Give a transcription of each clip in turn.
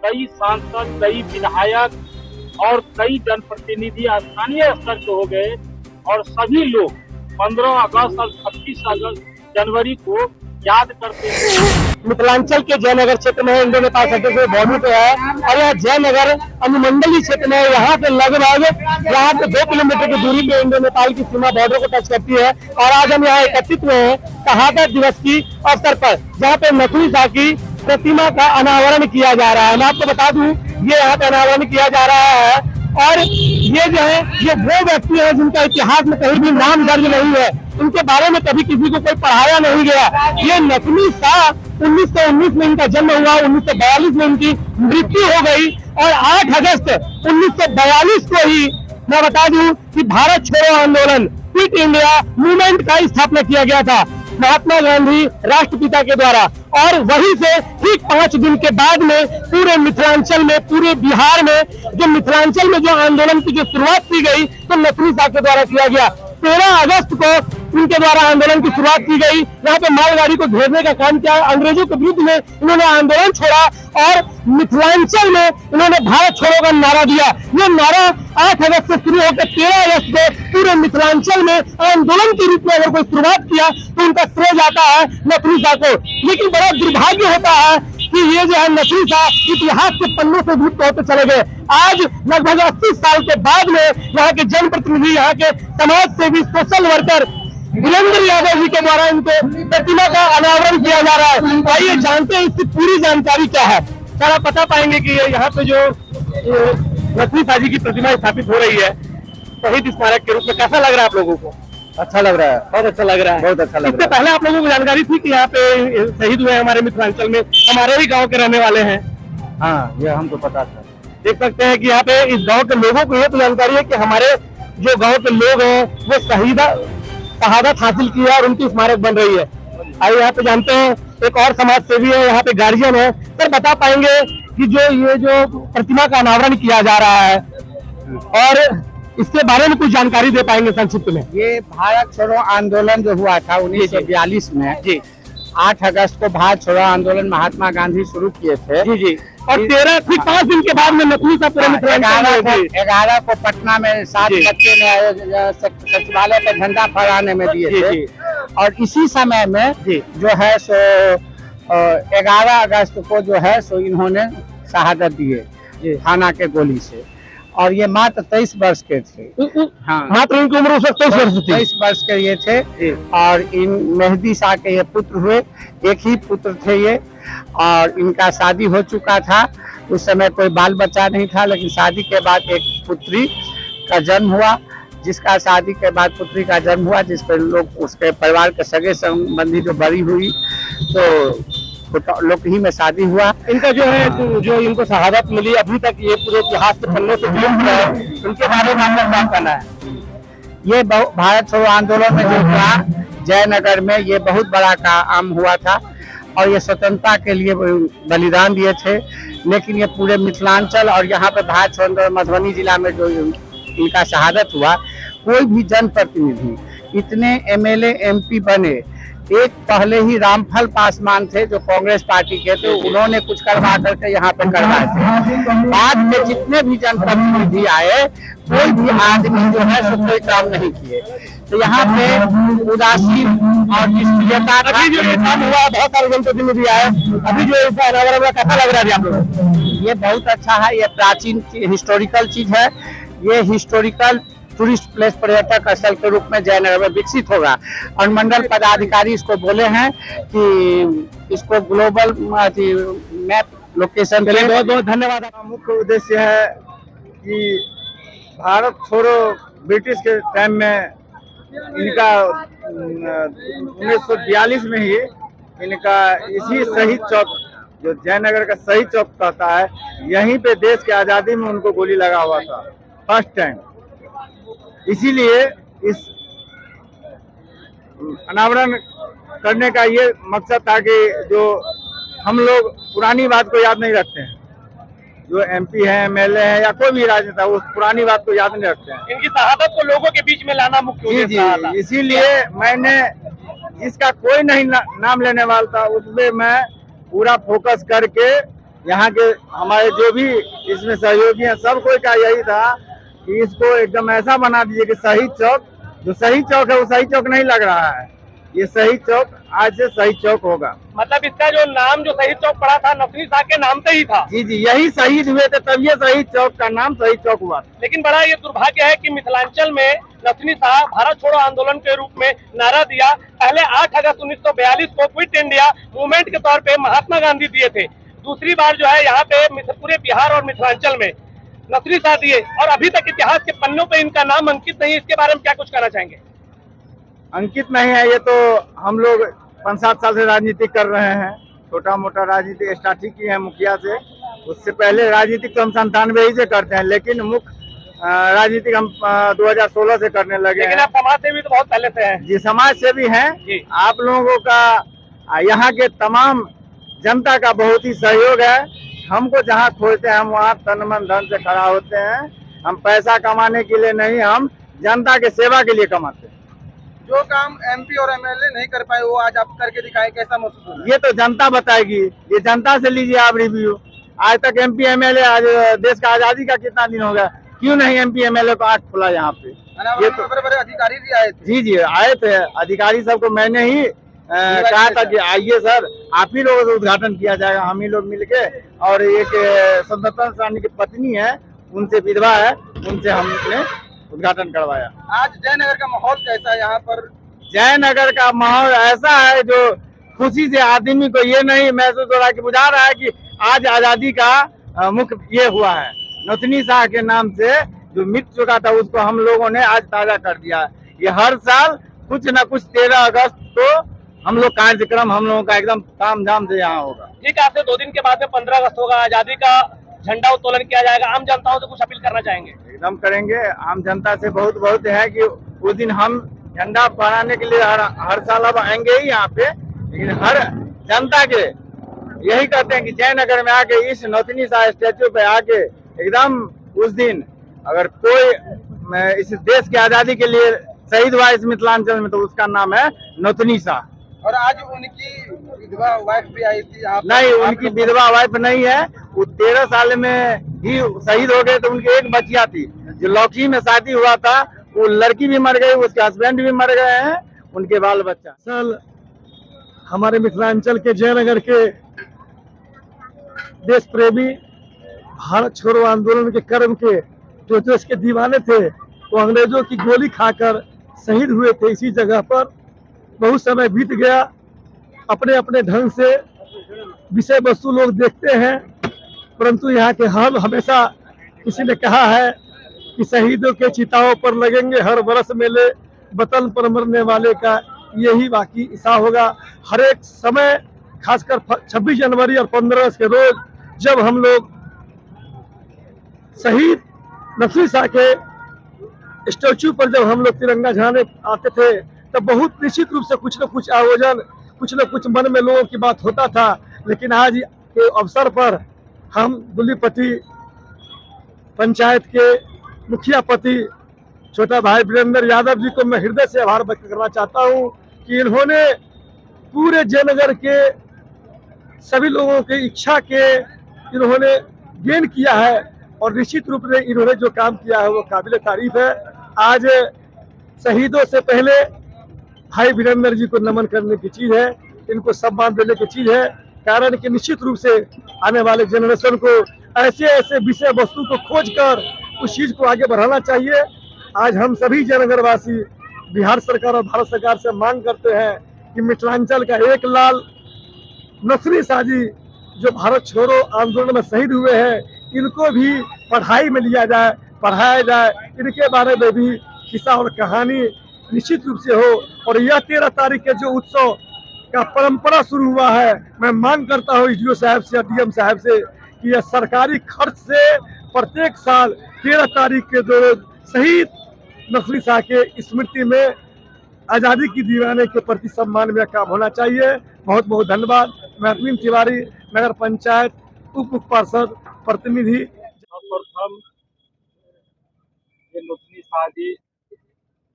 कई सांसद, कई विधायक और कई जनप्रतिनिधि स्थानीय स्तर के हो गए और सभी लोग 15 अगस्त और 26 अगस्त जनवरी को याद करते हैं। मिथिलांचल के जयनगर क्षेत्र में इंडो नेपाल सेक्टर से बॉर्डर पे है और यह जयनगर अनुमंडलीय क्षेत्र में यहाँ पे लगभग 2 किलोमीटर की दूरी पे इंडो नेपाल की सीमा बॉर्डर को टच करती है। और आज हम यहाँ एकत्रित हुए हैं शहादत दिवस की अवसर पर, जहाँ पे नथुनी शाह की प्रतिमा का अनावरण किया जा रहा है। मैं आपको बता दूं, ये यहाँ पे अनावरण किया जा रहा है और ये जो है ये वो व्यक्ति है जिनका इतिहास में कहीं भी नाम दर्ज नहीं है, इनके बारे में कभी किसी को कोई पढ़ाया नहीं गया। ये नथुनी शाह 1919 में इनका जन्म हुआ, 1942 में इनकी मृत्यु हो गई और 8 अगस्त 1942 को ही मैं बता दूं कि भारत छोड़ो आंदोलन, क्विट इंडिया मूवमेंट का स्थापना किया गया था महात्मा गांधी राष्ट्रपिता के द्वारा। और वहीं से ठीक 5 दिन के बाद में पूरे मिथिलांचल में, पूरे बिहार में जो मिथिलांचल में जो आंदोलन की जो शुरुआत की गई तो नथुनी शाह के द्वारा किया गया। 13 अगस्त को उनके द्वारा आंदोलन की शुरुआत की गई। यहाँ पे मालगाड़ी को घेरने का काम किया, अंग्रेजों के विरुद्ध में इन्होंने आंदोलन छोड़ा और मिथिलांचल में इन्होंने भारत छोड़ो का नारा दिया। ये नारा 8 अगस्त से शुरू होकर 13 अगस्त को पूरे मिथिलांचल में आंदोलन के रूप में अगर कोई शुरुआत किया तो उनका श्रेय जाता है नथुनी शाह को। लेकिन बड़ा दुर्भाग्य होता है कि ये जो है नथुनी शाह इतिहास के पन्नों से लुप्त होते चले गए। आज लगभग 80 साल के बाद में यहाँ के जनप्रतिनिधि, यहाँ के समाज सेवी, सोशल वर्कर वीरेंद्र यादव जी के द्वारा इनको प्रतिमा का अनावरण किया जा रहा है। आइए जानते हैं इसकी पूरी जानकारी क्या है। सर, आप बता पाएंगे कि यहाँ पे जो नथुनी शाह जी की प्रतिमा स्थापित हो रही है शहीद स्मारक के रूप में, कैसा लग रहा है आप लोगों को? अच्छा लग रहा है, बहुत अच्छा लग रहा है, बहुत अच्छा लग इससे रहा है। पहले आप लोगों को जानकारी थी कि यहाँ पे शहीद हुए हमारे मिथिलांचल में, हमारे ही गाँव के रहने वाले हैं? हाँ, ये हमको पता था। देख सकते हैं कि यहाँ पे इस गांव के लोगों को ये तो जानकारी है कि हमारे जो गांव के लोग हैं वो शहादत हासिल की है और उनकी स्मारक बन रही है। आइए यहाँ पे जानते हैं, एक और समाज सेवी है, यहाँ पे गार्जियन है। सर, बता पाएंगे कि ये जो प्रतिमा का अनावरण किया जा रहा है और इसके बारे में कुछ जानकारी दे पाएंगे संक्षिप्त में? ये भारत छोड़ो आंदोलन जो हुआ था 1942 में जी, 8 अगस्त को भारत छोड़ो आंदोलन महात्मा गांधी शुरू किए थे जी जी। और 5 दिन के बाद में नथुनी शाह पूरे मिथिलांचल में 11 को पटना में 7 बच्चे ने सचिवालय पे झंडा फहराने में दिए थे। और इसी समय में जो है सो 11 अगस्त को जो है सो इन्होंने शहादत दिए थाना के गोली से। और ये मात्र 23 वर्ष के थे। हाँ, मात्र इनकी उम्र उस वक्त 23 वर्ष के ये थे। और इन मेहदी शाह के ये पुत्र हुए, एक ही पुत्र थे ये। और इनका शादी हो चुका था, उस समय कोई बाल बच्चा नहीं था, लेकिन शादी के बाद एक पुत्री का जन्म हुआ, जिसका शादी के बाद पुत्री का जन्म हुआ, जिस पर लोग उसके परिवार के सगे संबंधी जो बड़ी हुई तो लोग ही में शादी हुआ। इनका जो है जो इनको शहादत मिली, अभी तक ये पूरे इतिहास के पन्नों से विलुप्त है, उनके बारे में आपका क्या कहना है? ये भारत छोड़ो आंदोलन में जो हुआ जयनगर में, ये बहुत बड़ा काम हुआ था और ये स्वतंत्रता के लिए बलिदान दिए थे। लेकिन ये पूरे मिथिलांचल और यहाँ पे भारत छोड़ो मधुबनी जिला में जो इनका शहादत हुआ, कोई भी जनप्रतिनिधि, इतने MLA MP बने, एक पहले ही रामफल पासवान थे जो कांग्रेस पार्टी के थे, उन्होंने कुछ करवा करके यहाँ पे करवाए थे। बाद में जितने भी जनप्रतिनिधि आए, कोई भी आदमी जो है सो कोई काम नहीं किए। तो यहाँ पे उदासीन और निष्क्रियता। अभी जो ये काम हुआ, बहुत सारे जनप्रतिनिधि आए, अभी जो इसका अनावरण हुआ, कैसा लग रहा है आप लोगों को? ये बहुत अच्छा है, ये प्राचीन हिस्टोरिकल चीज है। ये हिस्टोरिकल टूरिस्ट प्लेस, पर्यटक स्थल के रूप में जयनगर में विकसित होगा। और मंडल पदाधिकारी इसको बोले हैं कि इसको ग्लोबल मैप लोकेशन के लिए। बहुत बहुत धन्यवाद। मुख्य उद्देश्य है कि भारत छोड़ो ब्रिटिश के टाइम में इनका 1942 में ही इनका इसी शहीद चौक, जो जयनगर का शहीद चौक कहता है, यहीं पे देश की आज़ादी में उनको गोली लगा हुआ था फर्स्ट टाइम। इसीलिए इस अनावरण करने का ये मकसद था कि जो हम लोग पुरानी बात को याद नहीं रखते हैं, जो MP है, MLA है या कोई भी राजनेता, उस पुरानी बात को याद नहीं रखते हैं। इनकी शहादत को लोगों के बीच में लाना मुख्य उद्देश्य था। इसीलिए मैंने जिसका कोई नहीं नाम लेने वाला था, उसमें मैं पूरा फोकस करके यहाँ के हमारे जो भी इसमें सहयोगी हैं, सब कोई का यही था कि इसको एकदम ऐसा बना दीजिए कि शहीद चौक, जो शहीद चौक है वो शहीद चौक नहीं लग रहा है, ये शहीद चौक आज से शहीद चौक होगा। मतलब इसका जो नाम जो शहीद चौक पड़ा था नथुनी शाह के नाम से ही था। जी जी, यही शहीद हुए थे तब ये शहीद चौक का नाम शहीद चौक हुआ था। लेकिन बड़ा ये दुर्भाग्य है कि मिथिलांचल में नथुनी शाह भारत छोड़ो आंदोलन के रूप में नारा दिया। पहले 8 अगस्त 1942 को क्विट इंडिया मूवमेंट के तौर पे महात्मा गांधी दिए थे। दूसरी बार जो है यहाँ पे पूरे बिहार और मिथिलांचल में नथुनी शाह दिए, और अभी तक इतिहास के पन्नों पे इनका नाम अंकित नहीं। इसके बारे में क्या कुछ कहना चाहेंगे? अंकित नहीं है, ये तो हम लोग 5-7 साल से राजनीति कर रहे हैं, छोटा मोटा राजनीति स्टार्ट ही की है मुखिया से। उससे पहले राजनीतिक तो हम 97 ही से करते हैं, लेकिन मुख्य राजनीतिक हम 2016 से करने लगे लेकिन हैं। आप समाज सेवी तो बहुत पहले से हैं। जी, समाज सेवी हैं। जी। आप लोगों का यहाँ के तमाम जनता का बहुत ही सहयोग है। हमको जहाँ खोजते हैं हम वहाँ तन मन धन से खड़ा होते हैं। हम पैसा कमाने के लिए नहीं, हम जनता के सेवा के लिए कमाते हैं। जो काम एमपी और एमएलए नहीं कर पाए वो आज आप करके दिखाए, कैसा महसूस हो रहा है? ये तो जनता बताएगी, ये जनता से लीजिए आप रिव्यू। आज तक एमपी एमएलए, आज देश का आजादी का कितना दिन हो गया, क्यों नहीं एमपी एमएलए को आंख खुला यहाँ पे? ये तो बड़े बड़े अधिकारी भी आए थे। जी जी आए थे अधिकारी, सबको मैंने ही कहा था कि आइए सर, आप ही लोगों से उद्घाटन किया जाएगा, हम ही लोग मिलके। और एक स्वतंत्रता सेनानी की पत्नी है, उनसे विधवा है, उनसे हमने उद्घाटन करवाया। आज जयनगर का माहौल कैसा है यहाँ पर? जयनगर का माहौल ऐसा है जो खुशी से आदमी को ये नहीं महसूस हो रहा है कि बुझा रहा है कि आज आजादी का मुख्य ये हुआ है। नथुनी शाह के नाम से जो मिट चुका था उसको हम लोगों ने आज ताजा कर दिया है। ये हर साल कुछ न कुछ 13 अगस्त को हम लोग कार्यक्रम हम लोगों का एकदम तामझाम से यहाँ होगा। ठीक है, आपसे 2 दिन के बाद में 15 अगस्त होगा, आजादी का झंडा उत्तोलन किया जाएगा। आम जनताओं से कुछ अपील करना चाहेंगे? एकदम करेंगे। आम जनता से बहुत बहुत है कि उस दिन हम झंडा फहराने के लिए हर साल अब आएंगे ही यहाँ पे, लेकिन हर जनता के यही कहते हैं कि जयनगर में आके इस नथुनी शाह स्टैचू पे आके एकदम उस दिन अगर कोई इस देश की आजादी के लिए शहीद हुआ इस मिथिलांचल में तो उसका नाम है नथुनी शाह। और आज उनकी विधवा वाइफ भी आई थी यहाँ पर। नहीं, उनकी विधवा वाइफ नहीं है, वो 13 साल में ही शहीद हो गए। तो उनकी एक बच्चिया थी जो लौकी में शादी हुआ था, वो लड़की भी मर गई, उसके हस्बैंड भी मर गए हैं, उनके बाल बच्चा। सल हमारे मिथिलांचल के जयनगर के देश प्रेमी, भारत छोड़ो आंदोलन के कर्म के जो देश के दीवाने थे, वो अंग्रेजों की गोली खाकर शहीद हुए थे इसी जगह पर। बहुत समय बीत गया, अपने अपने ढंग से विषय वस्तु लोग देखते हैं, परंतु यहाँ के हाल हमेशा किसी ने कहा है कि शहीदों के चिताओं पर लगेंगे हर बरस मेले, वतन पर मरने वाले का यही बाकी हिस्सा होगा। हर एक समय, खासकर 26 जनवरी और 15 अगस्त के रोज जब हम लोग शहीद नथुनी शाह के स्टैचू पर जब हम लोग तिरंगा झंडाने आते थे, तब बहुत निश्चित रूप से कुछ न कुछ आयोजन, कुछ न कुछ मन में लोगों की बात होता था। लेकिन आज के अवसर पर हम दुल्लीपट्टी पंचायत के मुखिया पति छोटा भाई वीरेंद्र यादव जी को मैं हृदय से आभार व्यक्त करना चाहता हूं कि इन्होंने पूरे जयनगर के सभी लोगों की इच्छा के इन्होंने गेन किया है, और निश्चित रूप से इन्होंने जो काम किया है वो काबिल तारीफ है। आज शहीदों से पहले भाई वीरेंद्र जी को नमन करने की चीज है, इनको सम्मान देने की चीज है, कारण कि निश्चित रूप से आने वाले जनरेशन को ऐसे ऐसे विषय वस्तु को खोज कर उस चीज को आगे बढ़ाना चाहिए। आज हम सभी जयनगर वासी बिहार सरकार और भारत सरकार से मांग करते हैं कि मिथिलांचल का एक लाल नथुनी शाह जी जो भारत छोड़ो आंदोलन में शहीद हुए हैं, इनको भी पढ़ाई में लिया जाए, पढ़ाया जाए, इनके बारे में भी किस्सा और कहानी निश्चित रूप से हो। और यह 13 तारीख के जो उत्सव का परंपरा शुरू हुआ है, मैं मांग करता हूँ ईडीओ साहब से, डीएम साहब से कि यह सरकारी खर्च से प्रत्येक साल 13 तारीख के रोज शहीद नथुनी शाह के स्मृति में आजादी की दीवाने के प्रति सम्मान में काम होना चाहिए। बहुत बहुत धन्यवाद। मैं अरविंद तिवारी, नगर पंचायत उप पार्षद प्रतिनिधि। सर्वप्रथम ये नथुनी शाह जी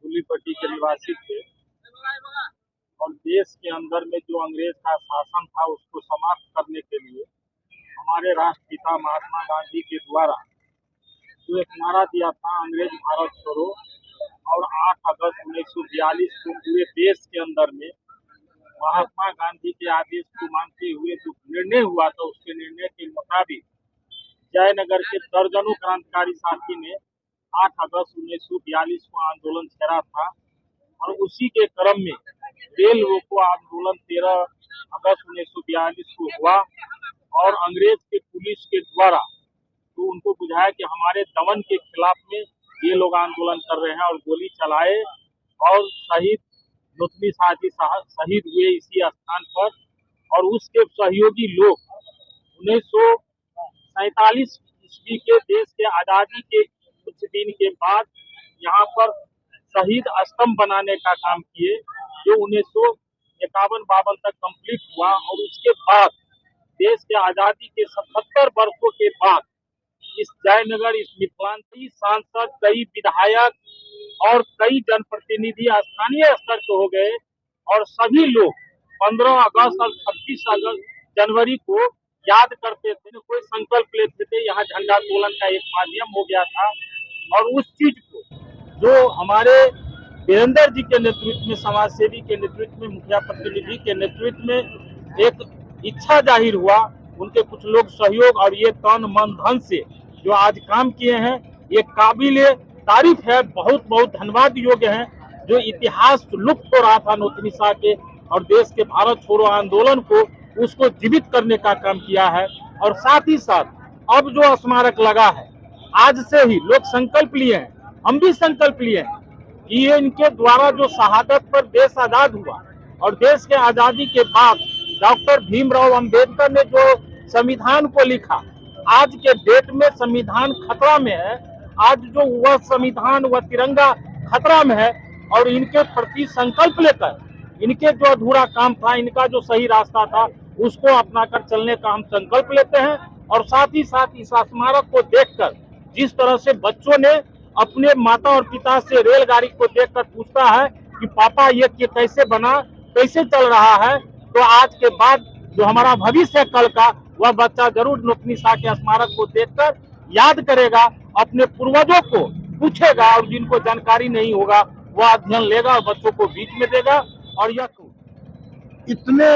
दुल्लीपट्टी के निवासी थे और देश के अंदर में जो अंग्रेज का शासन था उसको समाप्त करने के लिए हमारे राष्ट्रपिता महात्मा गांधी के द्वारा जो एक नारा दिया था अंग्रेज भारत छोड़ो, और 8 अगस्त 1942 को पूरे देश के अंदर में महात्मा गांधी के आदेश को मानते हुए जो निर्णय हुआ था, उसके निर्णय के मुताबिक जयनगर के दर्जनों क्रांतिकारी साथी ने 8 अगस्त 1942 को आंदोलन छेड़ा था। और उसी के क्रम में रेल रोको आंदोलन 13 अगस्त 1942 को हुआ, और अंग्रेज के पुलिस के द्वारा तो उनको बुझाया कि हमारे दमन के खिलाफ में ये लोग आंदोलन कर रहे हैं, और गोली चलाए और शहीद नोतनी शाह जी शहीद हुए इसी स्थान पर। और उसके सहयोगी लोग 1947 ईस्वी के देश के आजादी के कुछ दिन के बाद यहाँ पर शहीद स्तंभ बनाने का काम किए, जो 1951-52 तक कंप्लीट हुआ। और उसके बाद देश के आजादी के 77 वर्षों के बाद इस जयनगर, इस मिथिलांचल सांसद, कई विधायक और कई जनप्रतिनिधि स्थानीय स्तर के हो गए, और सभी लोग 15 अगस्त और 26 अगस्त जनवरी को याद करते थे, कोई संकल्प लेते थे। यहाँ झंडा तोलन का एक माध्यम हो गया था। और उस चीज को जो हमारे वीरेंद्र जी के नेतृत्व में, समाज सेवी के नेतृत्व में, मुखिया प्रतिनिधि के नेतृत्व में एक इच्छा जाहिर हुआ, उनके कुछ लोग सहयोग और ये तन मन धन से जो आज काम किए हैं, ये काबिल तारीफ है, बहुत बहुत धन्यवाद योग्य हैं। जो इतिहास लुप्त हो रहा था नोतनी शाह के और देश के भारत छोड़ो आंदोलन को, उसको जीवित करने का काम किया है। और साथ ही साथ अब जो स्मारक लगा है, आज से ही लोग संकल्प लिए हैं, हम भी संकल्प लिए हैं कि ये इनके द्वारा जो शहादत पर देश आजाद हुआ, और देश के आजादी के बाद डॉक्टर भीमराव अंबेडकर ने जो संविधान को लिखा, आज के डेट में संविधान खतरा में है। आज जो वह संविधान, वह तिरंगा खतरा में है, और इनके प्रति संकल्प लेकर इनके जो अधूरा काम था, इनका जो सही रास्ता था, उसको अपनाकर चलने का हम संकल्प लेते हैं। और साथ ही साथ इस स्मारक को देखकर जिस तरह से बच्चों ने अपने माता और पिता से रेलगाड़ी को देखकर पूछता है कि पापा ये कैसे बना, कैसे चल रहा है, तो आज के बाद जो हमारा भविष्य है कल का, वह बच्चा जरूर नोतनी शाह के स्मारक को देखकर याद करेगा, अपने पूर्वजों को पूछेगा, और जिनको जानकारी नहीं होगा वह अध्ययन लेगा और बच्चों को बीच में देगा। और यह इतने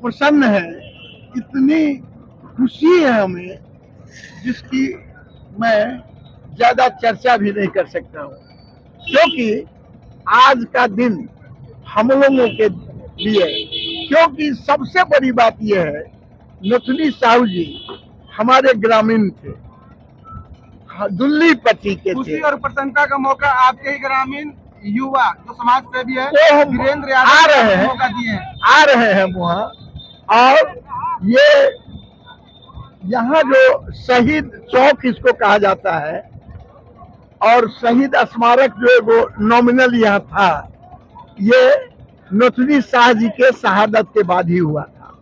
प्रसन्न है, इतनी खुशी है हमें, जिसकी मैं ज्यादा चर्चा भी नहीं कर सकता हूँ, क्योंकि आज का दिन हम लोगों के लिए, क्योंकि सबसे बड़ी बात यह है, नोतनी साहू जी हमारे ग्रामीण थे, दुल्ली पट्टी के खुशी थे। और प्रसन्नता का मौका आपके ही ग्रामीण युवा जो समाज सेवी है वो हम वीरेंद्र आ यादव रहे हैं, मौका दिए हैं। आ रहे हैं वहाँ। और ये यहाँ जो शहीद चौक इसको कहा जाता है, और शहीद स्मारक जो वो नॉमिनल यहाँ था, ये नोतनी शाह जी के शहादत के बाद ही हुआ था,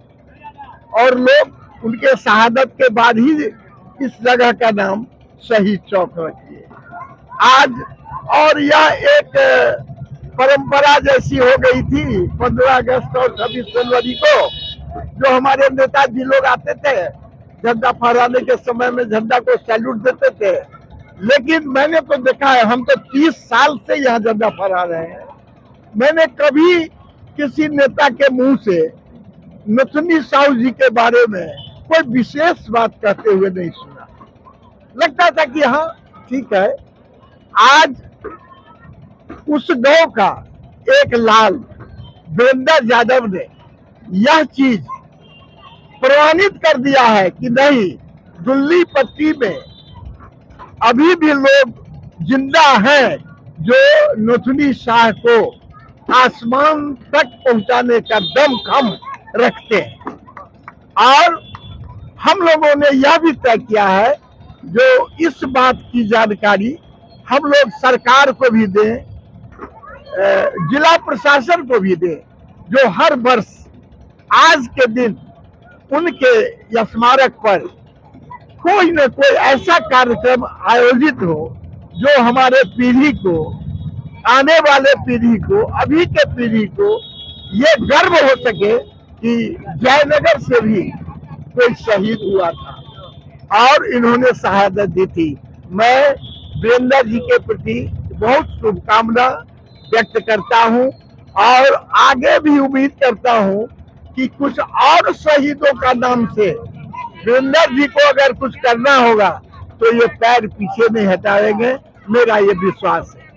और लोग उनके शहादत के बाद ही इस जगह का नाम शहीद चौक रखिए आज। और यह एक परंपरा जैसी हो गई थी 15 अगस्त और 26 जनवरी को, जो हमारे नेताजी लोग आते थे, झंडा फहराने के समय में झंडा को सैल्यूट देते थे। लेकिन मैंने तो देखा है, हम तो 30 साल से यहाँ झंडा फहरा रहे हैं, मैंने कभी किसी नेता के मुंह से नोतनी साहू जी के बारे में कोई विशेष बात कहते हुए नहीं सुना। लगता था कि हाँ ठीक है। आज उस गांव का एक लाल वीरेंद्र यादव ने यह चीज प्रमाणित कर दिया है कि नहीं, दुल्ली पट्टी में अभी भी लोग जिंदा हैं जो नोतनी शाह को आसमान तक पहुंचाने का दमखम रखते हैं। और हम लोगों ने यह भी तय किया है, जो इस बात की जानकारी हम लोग सरकार को भी दें, जिला प्रशासन को भी दें, जो हर वर्ष आज के दिन उनके स्मारक पर कोई न कोई ऐसा कार्यक्रम आयोजित हो जो हमारे पीढ़ी को, आने वाले पीढ़ी को, अभी के पीढ़ी को ये गर्व हो सके कि जयनगर से भी कोई शहीद हुआ था और इन्होंने शहादत दी थी। मैं वीरेंद्र जी के प्रति बहुत शुभकामना व्यक्त करता हूं और आगे भी उम्मीद करता हूं कि कुछ और शहीदों का नाम से वीरेंद्र जी को अगर कुछ करना होगा तो ये पैर पीछे नहीं हटाएंगे, मेरा ये विश्वास है।